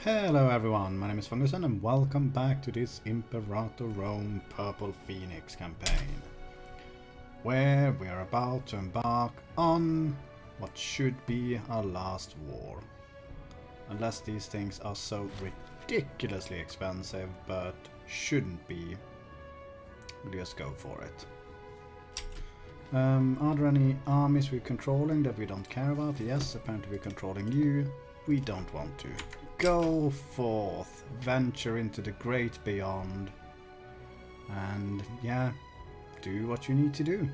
Hello everyone, my name is Fungus and welcome back to this Imperator Rome Purple Phoenix campaign, where we are about to embark on what should be our last war. Unless these things are so ridiculously expensive, but shouldn't be, we'll just go for it. Are there any armies we're controlling that we don't care about? Yes, apparently we're controlling you. We don't want to. Go forth, venture into the great beyond, and yeah, do what you need to do.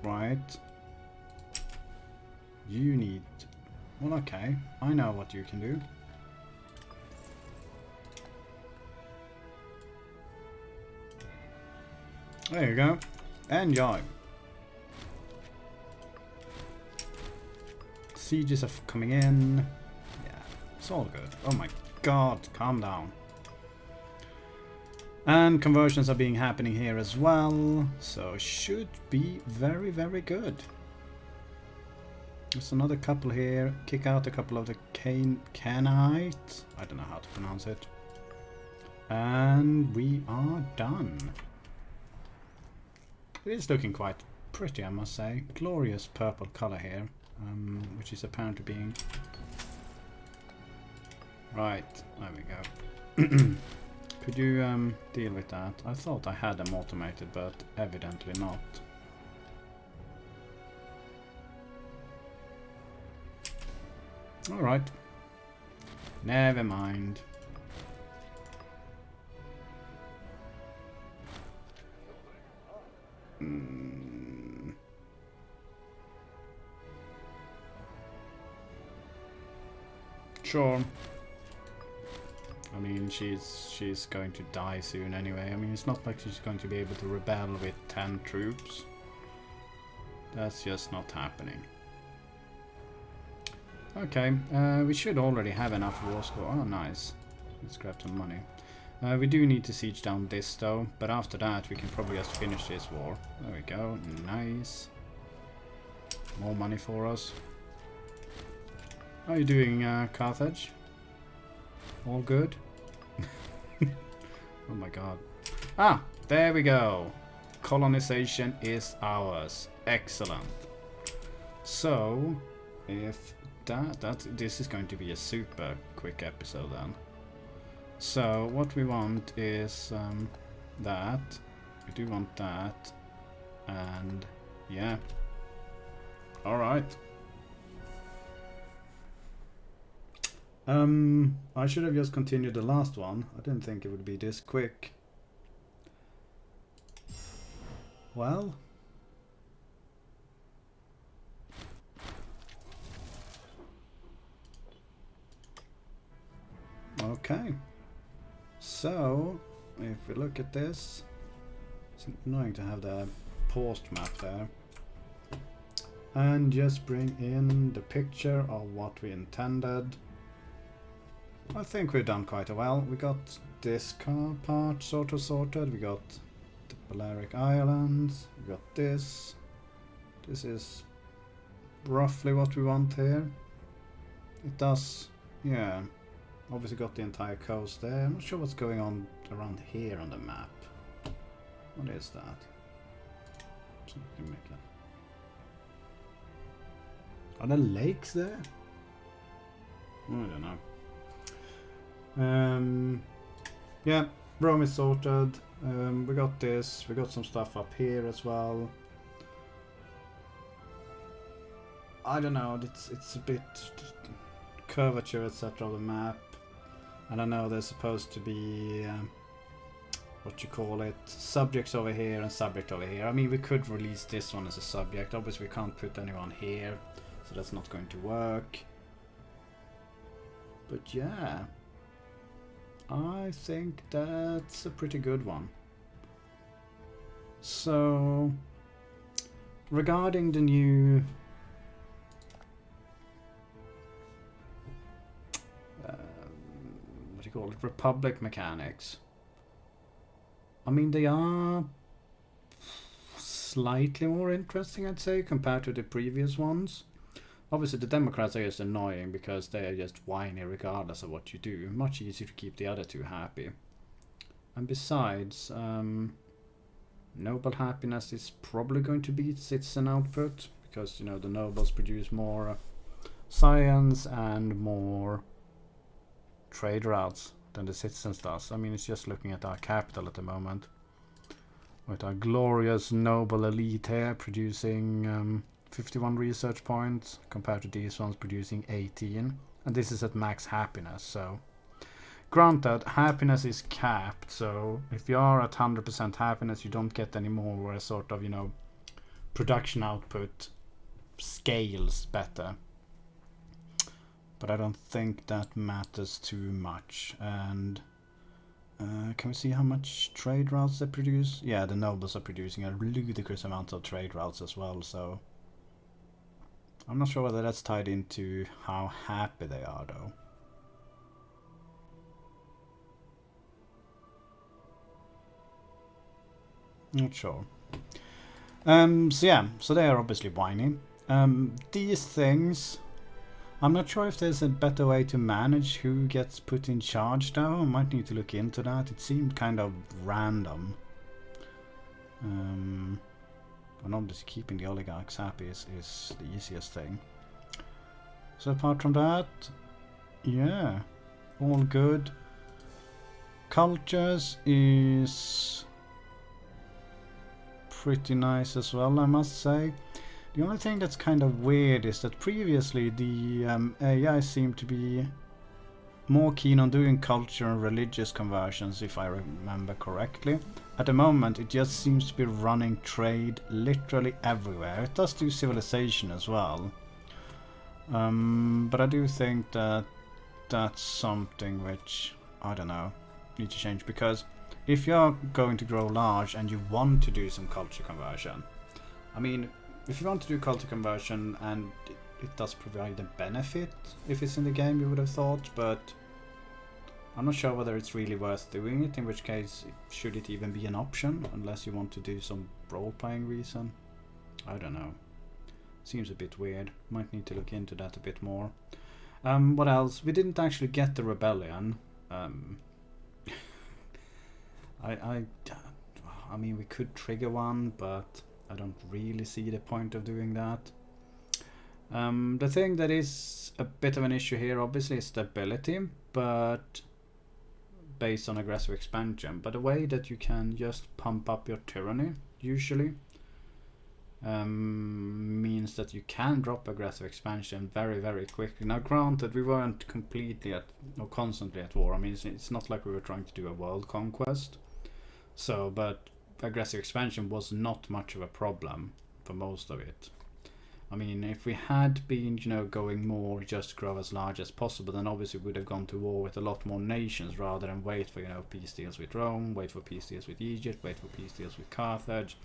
Right. You need... Well, okay, I know what you can do. There you go. Enjoy. Sieges are coming in. Yeah, it's all good. Oh my god, calm down. And conversions are being happening here as well, so should be very, very good. There's another couple here. Kick out a couple of the Canaanites. I don't know how to pronounce it. And we are done. It is looking quite pretty, I must say. Glorious purple color here. Which is apparently being... Right, there we go. Could you deal with that? I thought I had them automated, but evidently not. Alright. Never mind. Sure. I mean, she's going to die soon anyway. I mean, it's not like she's going to be able to rebel with 10 troops. That's just not happening. Okay, we should already have enough war score. Oh, nice. Let's grab some money. We do need to siege down this though, but after that we can probably just finish this war. There we go. Nice. More money for us. How are you doing, Carthage? All good? Oh my god. Ah, there we go. Colonization is ours. Excellent. So, if this is going to be a super quick episode then. So, what we want is that. We do want that. And, yeah. Alright. I should have just continued the last one. I didn't think it would be this quick. Well. Okay. So, if we look at this, it's annoying to have the post map there. And just bring in the picture of what we intended. I think we've done quite well. We got this car part sort of sorted. We got the Balearic Islands. We got this. This is roughly what we want here. It does, yeah. Obviously got the entire coast there. I'm not sure what's going on around here on the map. What is that? So we can make that. Are there lakes there? I don't know. Yeah, Rome is sorted. We got this. We got some stuff up here as well. I don't know. It's a bit curvature, etc. of the map. And I know there's supposed to be what you call it, subjects over here and subject over here. I mean, we could release this one as a subject. Obviously, we can't put anyone here, so that's not going to work. But yeah. I think that's a pretty good one. So, regarding the new what do you call it, Republic mechanics, I mean, they are slightly more interesting, I'd say, compared to the previous ones. Obviously, the Democrats are just annoying because they are just whiny regardless of what you do. Much easier to keep the other two happy. And besides, noble happiness is probably going to beat citizen output because, you know, the nobles produce more science and more trade routes than the citizens does. I mean, it's just looking at our capital at the moment. With our glorious noble elite here producing 51 research points compared to these ones producing 18. And this is at max happiness, so... Granted, happiness is capped, so if you are at 100% happiness, you don't get any more, where sort of, you know, production output scales better. But I don't think that matters too much. And can we see how much trade routes they produce? Yeah, the nobles are producing a ludicrous amount of trade routes as well, so I'm not sure whether that's tied into how happy they are, though. Not sure. So yeah, so they are obviously whining. These things, I'm not sure if there's a better way to manage who gets put in charge though. I might need to look into that. It seemed kind of random. And obviously keeping the oligarchs happy is the easiest thing. So apart from that, yeah, all good. Cultures is pretty nice as well, I must say. The only thing that's kind of weird is that previously the AI seemed to be more keen on doing culture and religious conversions, if I remember correctly. At the moment it just seems to be running trade literally everywhere. It does do civilization as well. But I do think that that's something which, I don't know, need to change, because if you're going to grow large and you want to do some culture conversion, I mean, if you want to do culture conversion and it does provide a benefit if it's in the game, you would have thought, but I'm not sure whether it's really worth doing it, in which case should it even be an option unless you want to do some role-playing reason. I don't know. Seems a bit weird. Might need to look into that a bit more. What else? We didn't actually get the rebellion. I mean, we could trigger one, but I don't really see the point of doing that. The thing that is a bit of an issue here, obviously, is stability, but based on aggressive expansion. But the way that you can just pump up your tyranny, usually, means that you can drop aggressive expansion very, very quickly. Now, granted, we weren't completely or constantly at war. I mean, it's not like we were trying to do a world conquest. So, but aggressive expansion was not much of a problem for most of it. I mean, if we had been, you know, going more just grow as large as possible, then obviously we would have gone to war with a lot more nations rather than wait for, you know, peace deals with Rome, wait for peace deals with Egypt, wait for peace deals with Carthage,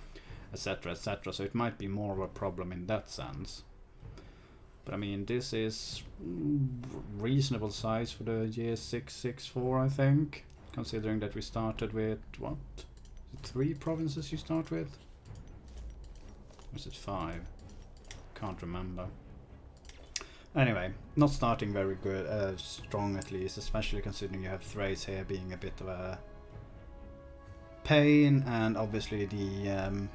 etc., etc. So it might be more of a problem in that sense. But I mean, this is reasonable size for the year 664, I think, considering that we started with, what? Is it 3 provinces you start with? Or is it 5? Can't remember. Anyway, not starting very good, strong at least, especially considering you have Thrace here being a bit of a pain, and obviously the,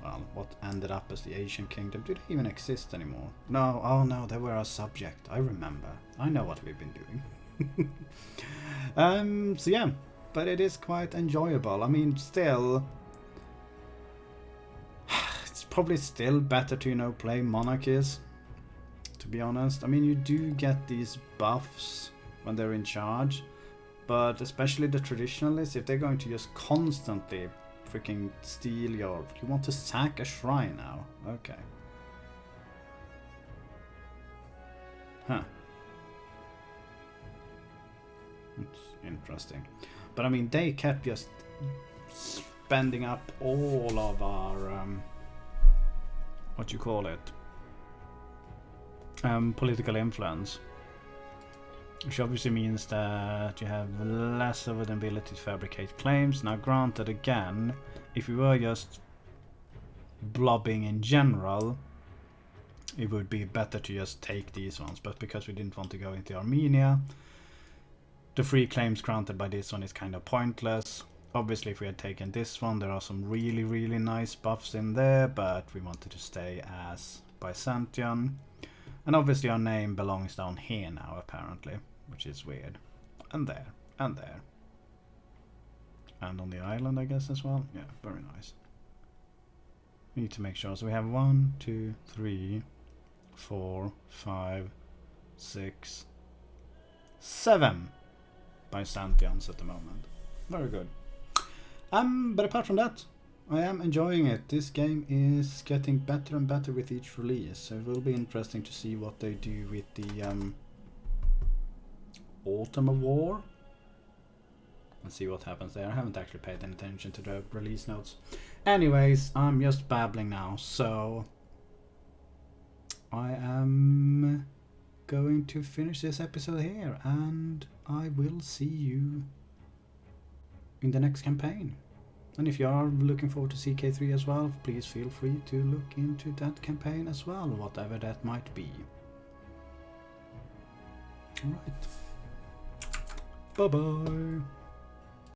well, what ended up as the Asian kingdom. Do they even exist anymore? No, oh no, they were our subject. I remember. I know what we've been doing. So yeah, but it is quite enjoyable. I mean, still, it's probably still better to, you know, play monarchies, to be honest. I mean, you do get these buffs when they're in charge, but especially the traditionalists, if they're going to just constantly freaking steal your... You want to sack a shrine now? Okay. Huh. It's interesting. But I mean, they kept just spending up all of our... what you call it? Political influence. Which obviously means that you have less of an ability to fabricate claims. Now granted, again, if we were just blobbing in general, it would be better to just take these ones. But because we didn't want to go into Armenia, the free claims granted by this one is kind of pointless. Obviously, if we had taken this one, there are some really, really nice buffs in there, but we wanted to stay as Byzantion. And obviously our name belongs down here now, apparently, which is weird. And there, and there. And on the island, I guess, as well. Yeah, very nice. We need to make sure. So we have 1, 2, 3, 4, 5, 6, 7 Byzantions at the moment. Very good. But apart from that, I am enjoying it. This game is getting better and better with each release, so it will be interesting to see what they do with the Autumn of War. And see what happens there. I haven't actually paid any attention to the release notes. Anyways, I'm just babbling now, so I am going to finish this episode here, and I will see you in the next campaign. And if you are looking forward to CK3 as well, please feel free to look into that campaign as well, whatever that might be. Alright. Bye bye.